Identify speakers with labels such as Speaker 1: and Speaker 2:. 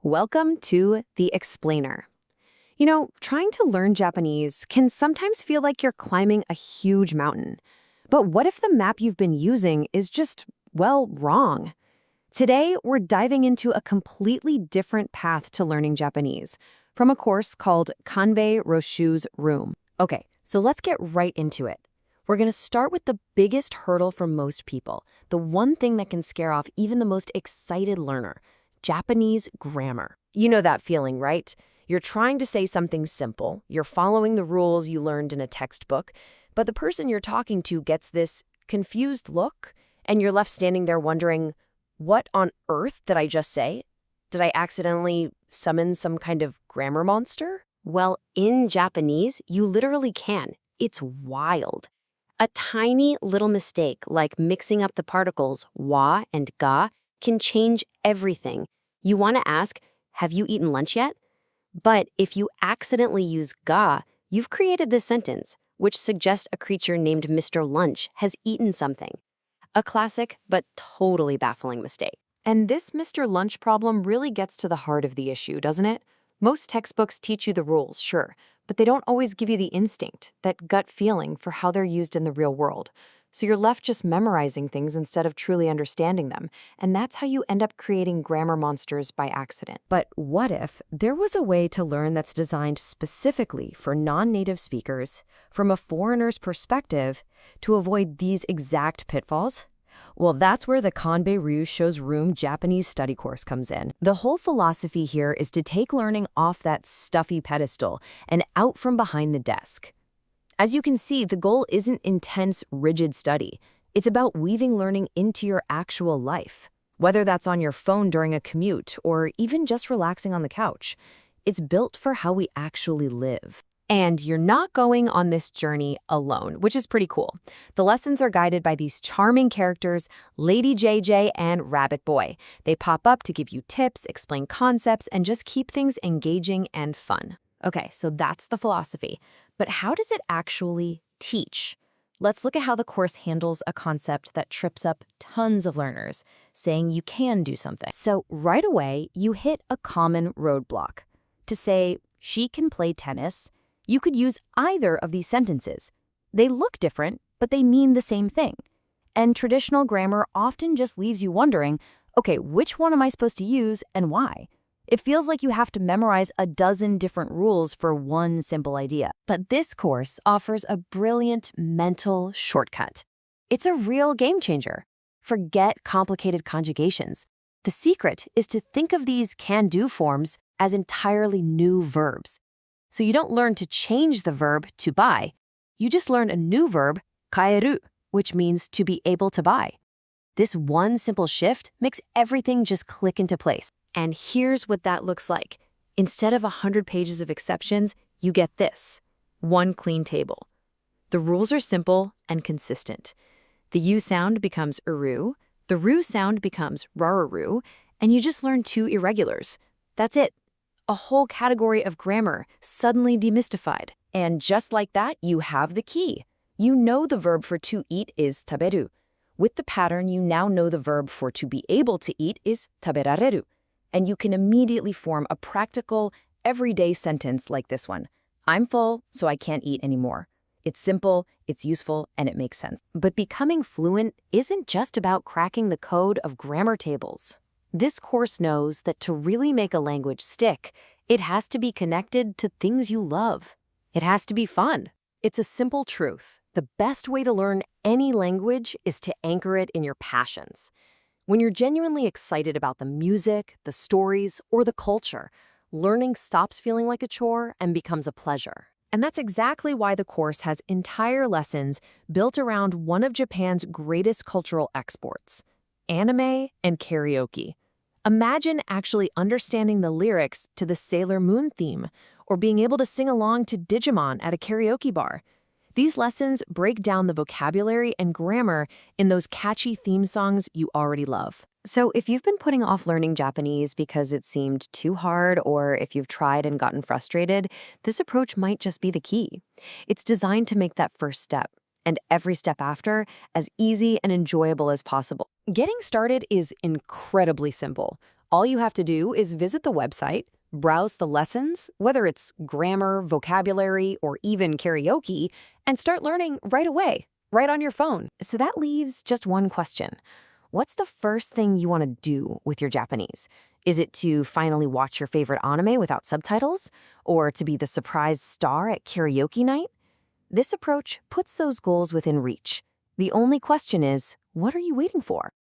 Speaker 1: Welcome to The Explainer. You know, trying to learn Japanese can sometimes feel like you're climbing a huge mountain. But what if the map you've been using is just, well, wrong? Today, we're diving into a completely different path to learning Japanese from a course called Kanbe Ryusho's Room. Okay, so let's get right into it. We're going to start with the biggest hurdle for most people, the one thing that can scare off even the most excited learner. Japanese grammar. You know that feeling, right? You're trying to say something simple, you're following the rules you learned in a textbook, but the person you're talking to gets this confused look, and you're left standing there wondering, what on earth did I just say? Did I accidentally summon some kind of grammar monster? Well, in Japanese, you literally can. It's wild. A tiny little mistake, like mixing up the particles wa and ga, can change everything. You want to ask, have you eaten lunch yet? But if you accidentally use ga, you've created this sentence, which suggests a creature named Mr. Lunch has eaten something. A classic, but totally baffling mistake. And this Mr. Lunch problem really gets to the heart of the issue, doesn't it? Most textbooks teach you the rules, sure, but they don't always give you the instinct, that gut feeling for how they're used in the real world. So you're left just memorizing things instead of truly understanding them, and that's how you end up creating grammar monsters by accident. But what if there was a way to learn that's designed specifically for non-native speakers, from a foreigner's perspective, to avoid these exact pitfalls? Well, that's where the Kanbe Ryusho's Room Japanese study course comes in. The whole philosophy here is to take learning off that stuffy pedestal and out from behind the desk. As you can see, the goal isn't intense, rigid study. It's about weaving learning into your actual life. Whether that's on your phone during a commute or even just relaxing on the couch, it's built for how we actually live. And you're not going on this journey alone, which is pretty cool. The lessons are guided by these charming characters, Lady JJ and Rabbit Boy. They pop up to give you tips, explain concepts, and just keep things engaging and fun. Okay, so that's the philosophy. But how does it actually teach? Let's look at how the course handles a concept that trips up tons of learners, saying you can do something. So right away, you hit a common roadblock. To say, she can play tennis, you could use either of these sentences. They look different, but they mean the same thing. And traditional grammar often just leaves you wondering, okay, which one am I supposed to use and why? It feels like you have to memorize a dozen different rules for one simple idea. But this course offers a brilliant mental shortcut. It's a real game changer. Forget complicated conjugations. The secret is to think of these can-do forms as entirely new verbs. So you don't learn to change the verb to buy. You just learn a new verb, kaeru, which means to be able to buy. This one simple shift makes everything just click into place. And here's what that looks like. Instead of 100 pages of exceptions, you get this. One clean table. The rules are simple and consistent. The U sound becomes uru, the ru sound becomes rararu, and you just learn two irregulars. That's it. A whole category of grammar suddenly demystified. And just like that, you have the key. You know the verb for to eat is taberu. With the pattern, you now know the verb for to be able to eat is taberareru. And you can immediately form a practical, everyday sentence like this one. I'm full, so I can't eat anymore. It's simple, it's useful, and it makes sense. But becoming fluent isn't just about cracking the code of grammar tables. This course knows that to really make a language stick, it has to be connected to things you love. It has to be fun. It's a simple truth. The best way to learn any language is to anchor it in your passions. When you're genuinely excited about the music, the stories, or the culture, learning stops feeling like a chore and becomes a pleasure. And that's exactly why the course has entire lessons built around one of Japan's greatest cultural exports, anime and karaoke. Imagine actually understanding the lyrics to the Sailor Moon theme, or being able to sing along to Digimon at a karaoke bar. These lessons break down the vocabulary and grammar in those catchy theme songs you already love. So if you've been putting off learning Japanese because it seemed too hard, or if you've tried and gotten frustrated, this approach might just be the key. It's designed to make that first step, and every step after, as easy and enjoyable as possible. Getting started is incredibly simple. All you have to do is visit the website, browse the lessons, whether it's grammar, vocabulary, or even karaoke, and start learning right away, right on your phone. So that leaves just one question. What's the first thing you want to do with your Japanese? Is it to finally watch your favorite anime without subtitles? Or to be the surprise star at karaoke night? This approach puts those goals within reach. The only question is, what are you waiting for?